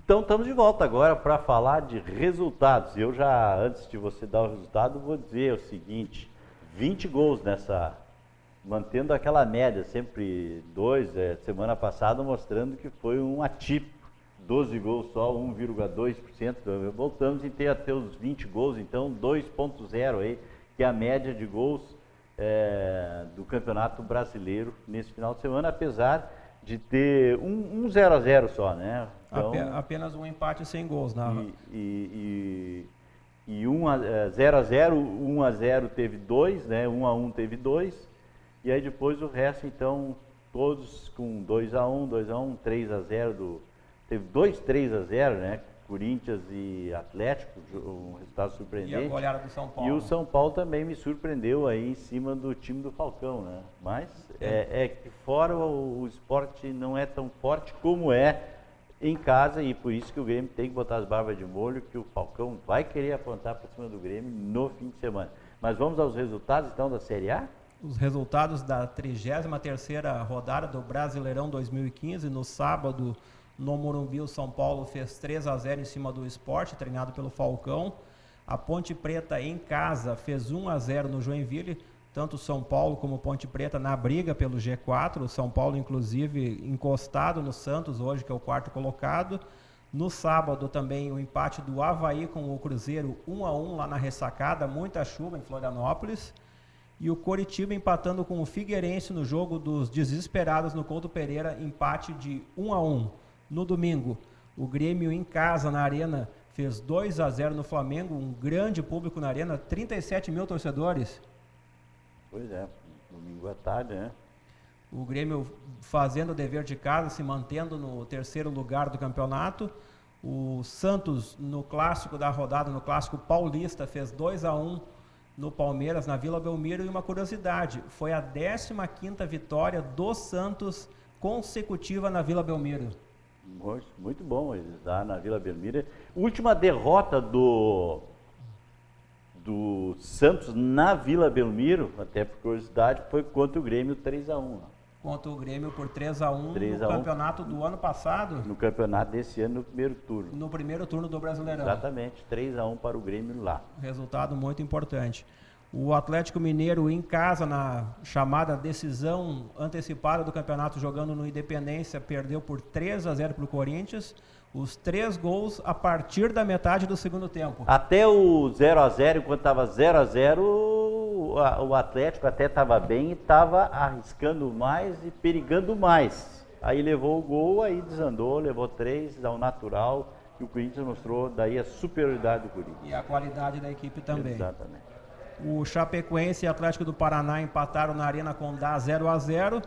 Então estamos de volta agora para falar de resultados. Eu já, antes de você dar o resultado, vou dizer o seguinte: 20 gols nessa, mantendo aquela média, sempre 2, semana passada mostrando que foi um atípico, 12 gols só, 1,2%, voltamos a ter até os 20 gols, então 2,0 aí, que é a média de gols do Campeonato Brasileiro nesse final de semana, apesar de ter um 0-0 só, né? Então, apenas um empate sem gols, né? E 0-0, 1-0 teve 2, né? 1-1 teve 2, e aí depois o resto, então, todos com 2-1, 2-1, 3-0, teve 3-0, né? Corinthians e Atlético, um resultado surpreendente. E a goleada do São Paulo. E o São Paulo também me surpreendeu aí em cima do time do Falcão, né? Mas é que fora o esporte não é tão forte como é em casa, e por isso que o Grêmio tem que botar as barbas de molho, que o Falcão vai querer apontar para cima do Grêmio no fim de semana. Mas vamos aos resultados então da Série A? Os resultados da 33ª rodada do Brasileirão 2015, no sábado, no Morumbi, o São Paulo fez 3-0 em cima do Sport, treinado pelo Falcão. A Ponte Preta, em casa, fez 1-0 no Joinville. Tanto o São Paulo como o Ponte Preta na briga pelo G4. O São Paulo, inclusive, encostado no Santos hoje, que é o quarto colocado. No sábado, também, o empate do Avaí com o Cruzeiro, 1-1 lá na Ressacada. Muita chuva em Florianópolis. E o Coritiba empatando com o Figueirense no jogo dos desesperados no Couto Pereira, empate de 1-1. No domingo, o Grêmio em casa, na Arena, fez 2-0 no Flamengo, um grande público na Arena, 37 mil torcedores. Pois é, domingo à tarde, né? O Grêmio fazendo o dever de casa, se mantendo no terceiro lugar do campeonato. O Santos, no clássico da rodada, no clássico paulista, fez 2-1 no Palmeiras, na Vila Belmiro. E uma curiosidade, foi a 15ª vitória do Santos consecutiva na Vila Belmiro. Muito bom eles lá na Vila Belmiro. Última derrota do Santos na Vila Belmiro, até por curiosidade, foi contra o Grêmio 3-1. Contra o Grêmio por 3-1 no campeonato do ano passado. No campeonato desse ano, no primeiro turno. No primeiro turno do Brasileirão. Exatamente, 3-1 para o Grêmio lá. Resultado muito importante. O Atlético Mineiro em casa, na chamada decisão antecipada do campeonato, jogando no Independência, perdeu por 3-0 para o Corinthians. Os 3 gols a partir da metade do segundo tempo. Até o 0-0, enquanto estava 0-0, o Atlético até estava bem e estava arriscando mais e perigando mais. Aí levou o gol, aí desandou, levou 3 ao natural, e o Corinthians mostrou daí a superioridade do Corinthians. E a qualidade da equipe também. Exatamente. O Chapecoense e Atlético do Paraná empataram na Arena Condá 0-0.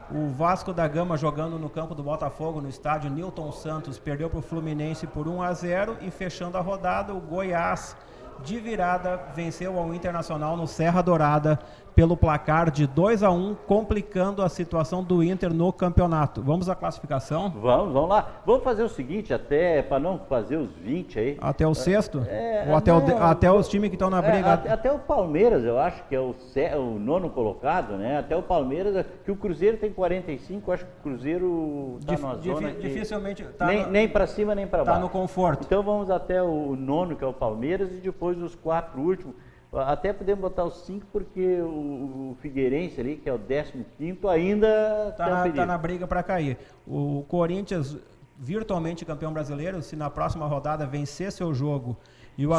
O Vasco da Gama, jogando no campo do Botafogo, no estádio Newton Santos, perdeu para o Fluminense por 1-0. E fechando a rodada, o Goiás, de virada, venceu ao Internacional no Serra Dourada pelo placar de 2-1, complicando a situação do Inter no campeonato. Vamos à classificação? Vamos lá. Vamos fazer o seguinte, até para não fazer os 20 aí. Até o sexto? Ou até os times que estão na briga? Até o Palmeiras, eu acho que é o 9º colocado, né? Até o Palmeiras, que o Cruzeiro tem 45, acho que o Cruzeiro está numa zona que dificilmente nem para cima nem para baixo. Está no conforto. Então vamos até o 9º, que é o Palmeiras, e depois os 4 últimos. Até podemos botar os 5, porque o Figueirense ali, que é o 15º, ainda está na briga para cair. O Corinthians, virtualmente campeão brasileiro, se na próxima rodada vencer seu jogo.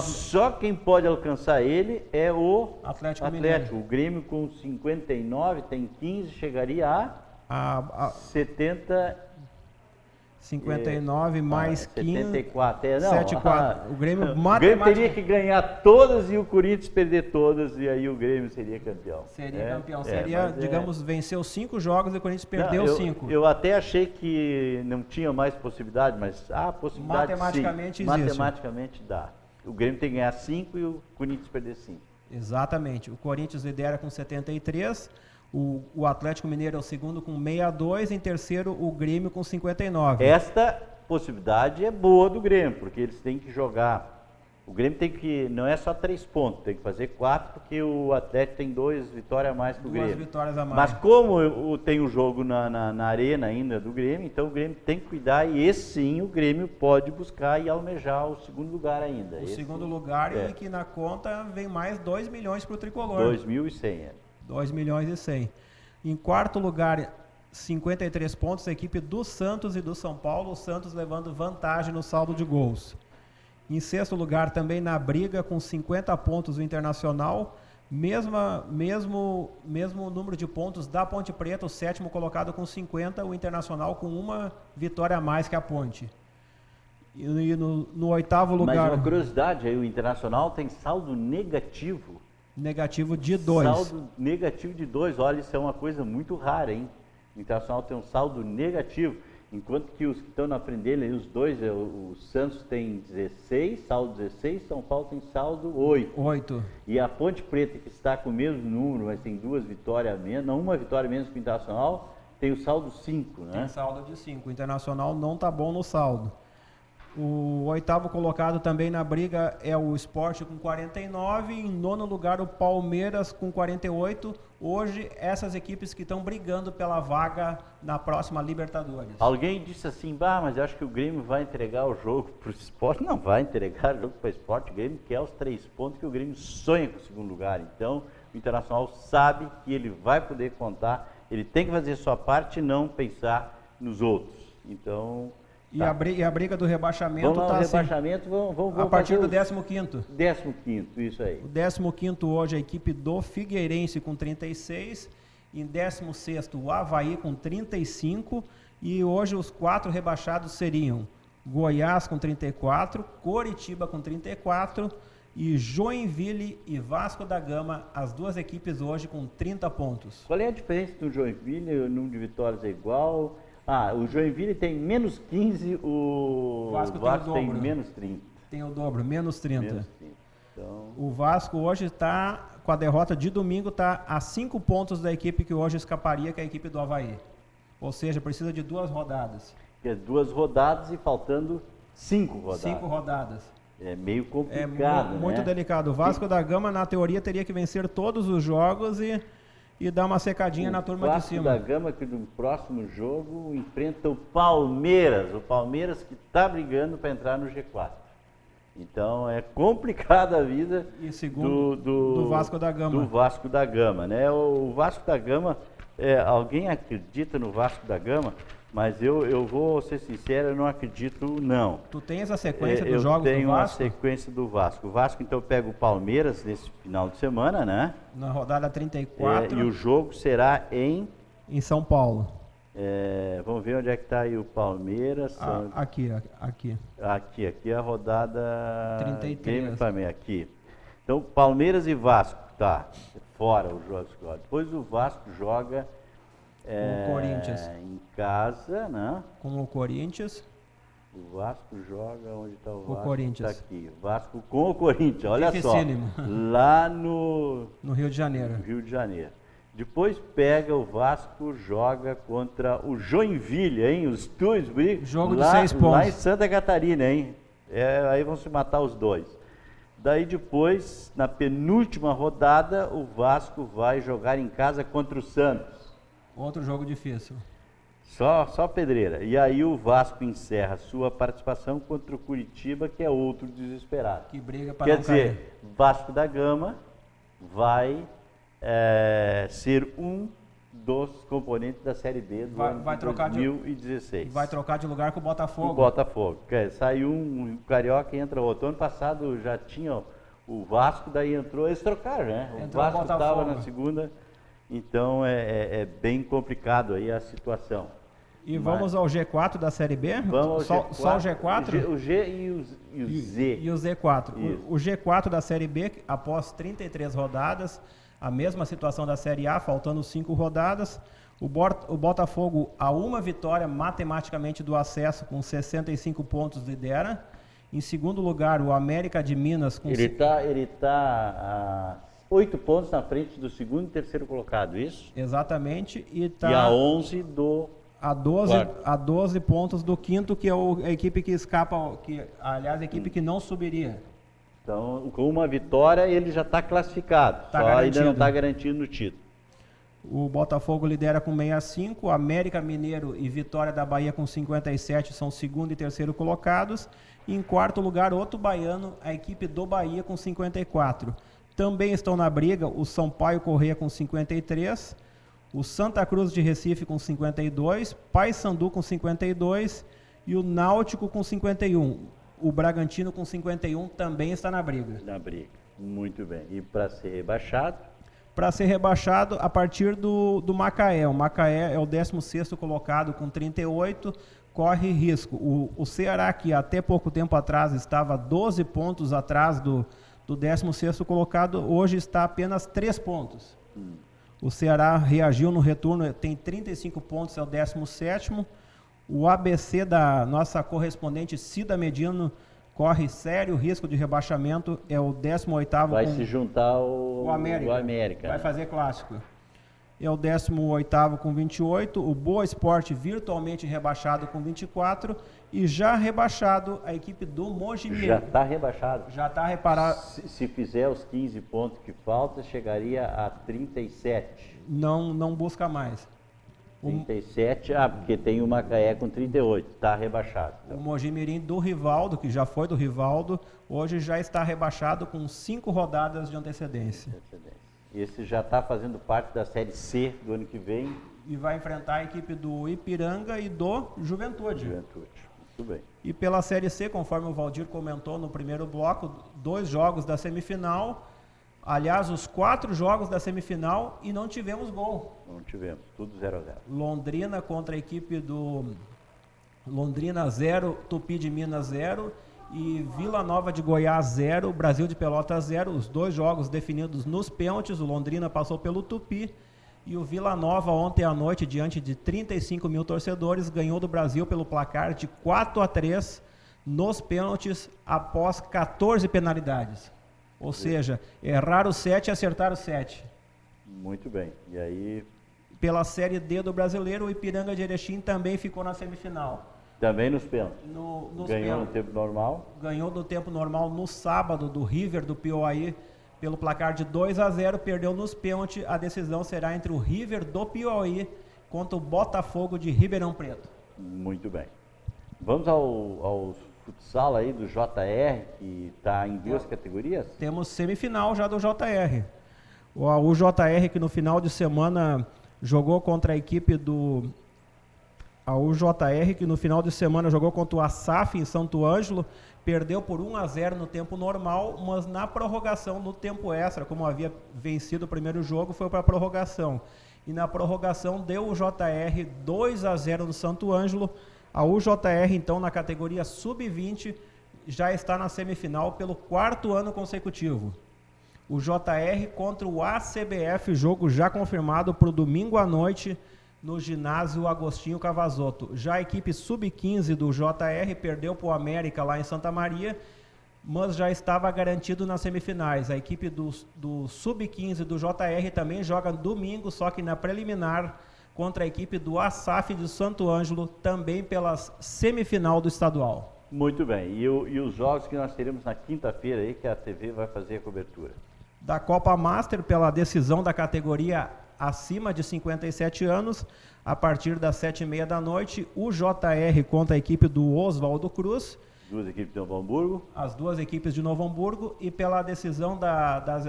Só quem pode alcançar ele é o Atlético Mineiro. O Grêmio com 59, tem 15, chegaria a 70... 59 mais 15, 74, 74. O Grêmio teria que ganhar todas e o Corinthians perder todas, e aí o Grêmio seria campeão. Seria, digamos, venceu 5 jogos e o Corinthians perdeu 5. Eu até achei que não tinha mais possibilidade, mas a possibilidade matematicamente sim, existe. Matematicamente dá. O Grêmio tem que ganhar 5 e o Corinthians perder 5. Exatamente. O Corinthians lidera com 73. O Atlético Mineiro é o segundo com 62, em terceiro o Grêmio com 59. Esta possibilidade é boa do Grêmio, porque eles têm que jogar O Grêmio tem que, não é só 3 pontos, tem que fazer 4, porque o Atlético tem 2 vitórias a mais que o Grêmio. 2 vitórias a mais. Mas como tem o jogo na arena ainda do Grêmio, então o Grêmio tem que cuidar e esse sim o Grêmio pode buscar e almejar o segundo lugar ainda. O segundo lugar e que na conta vem mais 2 milhões para o Tricolor. 2.100. 2 milhões e 100. Em quarto lugar, 53 pontos, a equipe do Santos e do São Paulo, o Santos levando vantagem no saldo de gols. Em sexto lugar, também na briga, com 50 pontos o Internacional, mesmo número de pontos da Ponte Preta, o sétimo colocado com 50, o Internacional com uma vitória a mais que a Ponte. E no oitavo lugar... Mas uma curiosidade, aí o Internacional tem saldo negativo. Negativo de 2. Saldo negativo de 2, olha, isso é uma coisa muito rara, hein? O Internacional tem um saldo negativo. Enquanto que os que estão na frente dele, os dois, o Santos tem 16, saldo 16, São Paulo tem saldo 8. E a Ponte Preta, que está com o mesmo número, mas tem 2 vitórias a menos, não, uma vitória menos que o Internacional, tem o saldo 5, né? Tem saldo de 5. O Internacional não está bom no saldo. O oitavo colocado também na briga é o Sport com 49, em nono lugar o Palmeiras com 48. Hoje, essas equipes que estão brigando pela vaga na próxima Libertadores. Alguém disse assim, mas eu acho que o Grêmio vai entregar o jogo para o Sport. Não vai entregar o jogo para o Sport. O Grêmio quer os 3 pontos que o Grêmio sonha com o segundo lugar. Então, o Internacional sabe que ele vai poder contar, ele tem que fazer a sua parte e não pensar nos outros. Então... E a briga do rebaixamento está assim. Rebaixamento, vamos a partir do 15º. 15º, isso aí. O 15º hoje a equipe do Figueirense com 36, em 16º o Avaí com 35, e hoje os 4 rebaixados seriam Goiás com 34, Coritiba com 34 e Joinville e Vasco da Gama, as 2 equipes hoje com 30 pontos. Qual é a diferença do Joinville? O número de vitórias é igual? O Joinville tem menos 15, o Vasco tem menos 30. Tem o dobro, menos 30. Menos 30. Então... O Vasco hoje está, com a derrota de domingo, está a 5 pontos da equipe que hoje escaparia, que é a equipe do Avaí. Ou seja, precisa de 2 rodadas. 2 rodadas e faltando 5 rodadas. 5 rodadas. É meio complicado, muito delicado. O Vasco da Gama, na teoria, teria que vencer todos os jogos e dar uma secadinha na turma de cima. O Vasco da Gama, que no próximo jogo enfrenta o Palmeiras. O Palmeiras que está brigando para entrar no G4. Então é complicada a vida do Vasco da Gama. Do Vasco da Gama, né? O Vasco da Gama, alguém acredita no Vasco da Gama? Mas eu vou ser sincero, eu não acredito não. Tu tens a sequência dos jogos do Vasco? Eu tenho a sequência do Vasco. O Vasco então pega o Palmeiras nesse final de semana, né? Na rodada 34. E o jogo será em São Paulo. Vamos ver onde é que está aí o Palmeiras. Aqui é a rodada 33. Aqui. Então Palmeiras e Vasco, tá? Fora os jogos. Depois o Vasco joga o Corinthians em casa, né? Com o Corinthians. O Vasco joga onde está o Vasco? O Corinthians. Está aqui. O Vasco com o Corinthians, olha Dificílimo. Só. Lá no Rio de Janeiro. Rio de Janeiro. Depois pega o Vasco, joga contra o Joinville, hein? Os dois brigam. Jogo de 6 pontos. Lá em Santa Catarina, hein? Aí vão se matar os dois. Daí depois, na penúltima rodada, o Vasco vai jogar em casa contra o Santos. Outro jogo difícil. Só pedreira. E aí o Vasco encerra sua participação contra o Curitiba, que é outro desesperado. Que briga para Quer dizer, Vasco da Gama vai ser um dos componentes da Série B do ano de 2016. Vai trocar de lugar com o Botafogo. O Botafogo. Saiu um carioca e entra outro. Ano passado já tinha o Vasco, daí entrou, eles trocaram, né? O Vasco estava na segunda. Então é bem complicado aí a situação. E vamos ao G4 da Série B? Vamos ao G4. Só o G4? O G e o Z. E o Z4. O G4 da Série B, após 33 rodadas, a mesma situação da Série A, faltando 5 rodadas. O Botafogo, a uma vitória matematicamente do acesso, com 65 pontos, lidera. Em segundo lugar, o América de Minas. Ele está 8 pontos na frente do segundo e terceiro colocado, isso? Exatamente. E a 11 do... A 12 pontos do quinto, que é a equipe que escapa, a equipe que não subiria. Então, com uma vitória, ele já está classificado, Tá só garantido. ainda não está garantindo o título. O Botafogo lidera com 65, América Mineiro e Vitória da Bahia com 57 são segundo e terceiro colocados. E em quarto lugar, outro baiano, a equipe do Bahia com 54. Também estão na briga o Sampaio Corrêa com 53, o Santa Cruz de Recife com 52, Paysandu com 52 e o Náutico com 51. O Bragantino com 51 também está na briga. Na briga, muito bem. E para ser rebaixado? Para ser rebaixado a partir do Macaé. O Macaé é o 16º colocado com 38, corre risco. O Ceará, que até pouco tempo atrás estava 12 pontos atrás do 16º colocado, hoje está apenas 3 pontos. O Ceará reagiu no retorno, tem 35 pontos, é o 17º. O ABC da nossa correspondente Cida Medino corre sério risco de rebaixamento, é o 18º. Vai se juntar o América. Vai fazer clássico. É o 18º com 28, o Boa Esporte virtualmente rebaixado com 24 e já rebaixado a equipe do Mojimirim. Já está rebaixado. Já está reparado. Se fizer os 15 pontos que faltam, chegaria a 37. Não busca mais. 37, porque tem o Macaé com 38, está rebaixado. Então. O Mojimirim do Rivaldo, que já foi do Rivaldo, hoje já está rebaixado com 5 rodadas de antecedência. Esse já está fazendo parte da Série C do ano que vem. E vai enfrentar a equipe do Ipiranga e do Juventude. Muito bem. E pela Série C, conforme o Valdir comentou no primeiro bloco, 2 jogos da semifinal. Aliás, os 4 jogos da semifinal e não tivemos gol. Não tivemos, tudo 0-0. Londrina contra a equipe do Londrina 0, Tupi de Minas 0 e Vila Nova de Goiás 0, Brasil de Pelotas 0. Os 2 jogos definidos nos pênaltis, o Londrina passou pelo Tupi e o Vila Nova ontem à noite, diante de 35 mil torcedores, ganhou do Brasil pelo placar de 4-3 nos pênaltis após 14 penalidades. Ou seja, errar o 7 e acertar o 7. Muito bem. E aí... Pela Série D do Brasileiro, o Ipiranga de Erechim também ficou na semifinal. Também nos pênaltis. Ganhou no tempo normal. Ganhou no tempo normal no sábado do River do Piauí pelo placar de 2-0. Perdeu nos pênaltis. A decisão será entre o River do Piauí contra o Botafogo de Ribeirão Preto. Muito bem. Vamos ao futsal aí do JR, que está em 2 categorias? Temos semifinal já do JR. O JR que no final de semana jogou contra a equipe do... A UJR que no final de semana jogou contra o ASAF em Santo Ângelo, perdeu por 1-0 no tempo normal, mas na prorrogação, no tempo extra, como havia vencido o primeiro jogo, foi para a prorrogação. E na prorrogação deu o JR 2-0 no Santo Ângelo. A UJR, então, na categoria Sub-20, já está na semifinal pelo 4º ano consecutivo. O JR contra o ACBF, jogo já confirmado para o domingo à noite no ginásio Agostinho Cavazotto. Já a equipe Sub-15 do JR perdeu para o América lá em Santa Maria, mas já estava garantido nas semifinais. A equipe do Sub-15 do JR também joga domingo, só que na preliminar, contra a equipe do ASAF de Santo Ângelo, também pela semifinal do estadual. Muito bem. E os jogos que nós teremos na quinta-feira aí, que a TV vai fazer a cobertura? Da Copa Master, pela decisão da categoria acima de 57 anos, a partir das 7h30 da noite, o JR contra a equipe do Oswaldo Cruz. 2 equipes de Novo Hamburgo. As 2 equipes de Novo Hamburgo. E pela decisão das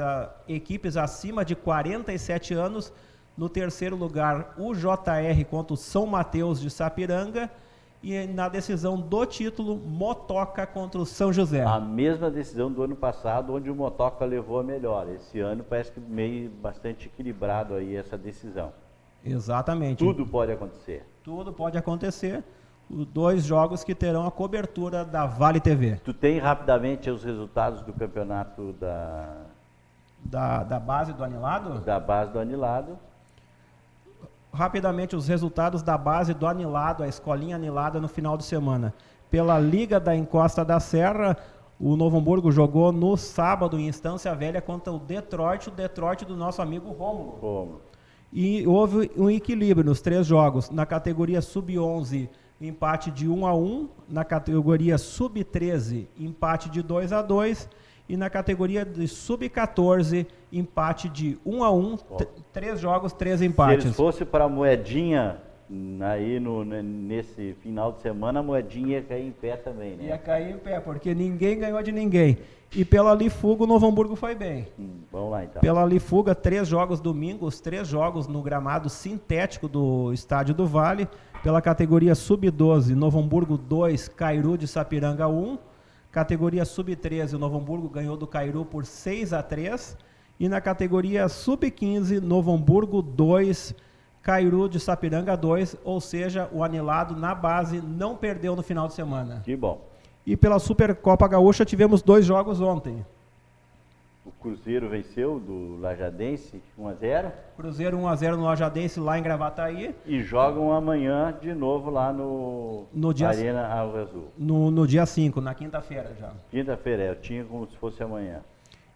equipes acima de 47 anos, no terceiro lugar, o JR contra o São Mateus de Sapiranga. E na decisão do título, Motoca contra o São José. A mesma decisão do ano passado, onde o Motoca levou a melhor. Esse ano parece que meio bastante equilibrado aí essa decisão. Exatamente. Tudo pode acontecer. Tudo pode acontecer. Os 2 jogos que terão a cobertura da Vale TV. Tu tem rapidamente os resultados do campeonato da base do Anilado? Da base do Anilado. Rapidamente os resultados da base do Anilado, a escolinha Anilada no final de semana. Pela Liga da Encosta da Serra, o Novo Hamburgo jogou no sábado em Estância Velha contra o Detroit do nosso amigo Rômulo. E houve um equilíbrio nos 3 jogos. Na categoria Sub-11, empate de 1-1. Na categoria Sub-13, empate de 2-2. E na categoria de sub-14, empate de 1-1, 3 jogos, 3 empates. Se eles fossem para a moedinha, aí nesse final de semana, a moedinha ia cair em pé também, né? Ia cair em pé, porque ninguém ganhou de ninguém. E pela Lifuga, o Novo Hamburgo foi bem. Vamos lá, então. Pela Lifuga, 3 jogos domingo, os 3 jogos no gramado sintético do Estádio do Vale. Pela categoria sub-12, Novo Hamburgo 2, Cairu de Sapiranga 1. Categoria sub-13, o Novo Hamburgo ganhou do Cairu por 6-3. E na categoria sub-15, Novo Hamburgo 2, Cairu de Sapiranga 2. Ou seja, o anilado na base não perdeu no final de semana. Que bom. E pela Supercopa Gaúcha tivemos 2 jogos ontem. O Cruzeiro venceu do Lajadense 1-0. Cruzeiro 1-0 no Lajadense lá em Gravataí. E jogam amanhã de novo lá no dia Arena Alvo Azul. No dia 5, na quinta-feira já. Quinta-feira, eu tinha como se fosse amanhã.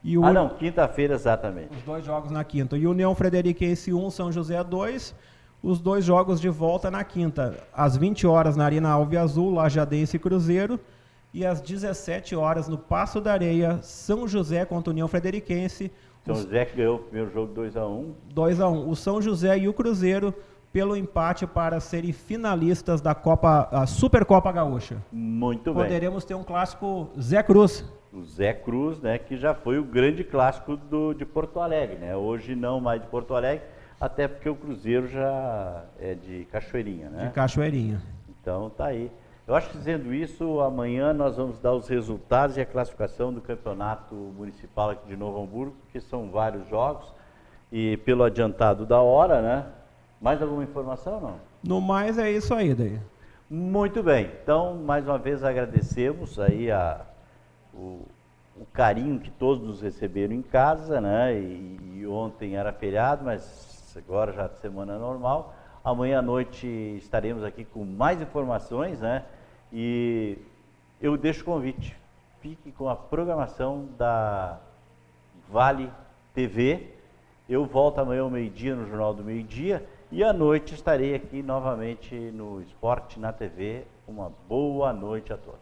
E não, quinta-feira exatamente. Os 2 jogos na quinta. E União Frederiquense 1, São José 2. Os 2 jogos de volta na quinta. Às 20 horas na Arena Alvo Azul, Lajadense e Cruzeiro. E às 17 horas no Passo da Areia, São José contra a União Frederiquense. São José que ganhou o primeiro jogo 2-1. 2-1. O São José e o Cruzeiro pelo empate para serem finalistas da a Supercopa Gaúcha. Muito bem. Poderemos ter um clássico Zé Cruz. O Zé Cruz, né, que já foi o grande clássico de Porto Alegre, né? Hoje não mais de Porto Alegre, até porque o Cruzeiro já é de Cachoeirinha, né? De Cachoeirinha. Então tá aí. Eu acho que dizendo isso, amanhã nós vamos dar os resultados e a classificação do campeonato municipal aqui de Novo Hamburgo, que são vários jogos, e pelo adiantado da hora, né? Mais alguma informação, não? No mais é isso aí, daí. Muito bem. Então, mais uma vez agradecemos aí o carinho que todos nos receberam em casa, né? E ontem era feriado, mas agora já é semana normal. Amanhã à noite estaremos aqui com mais informações, né? E eu deixo o convite. Fique com a programação da Vale TV. Eu volto amanhã ao meio-dia no Jornal do Meio-Dia. E à noite estarei aqui novamente no Esporte na TV. Uma boa noite a todos.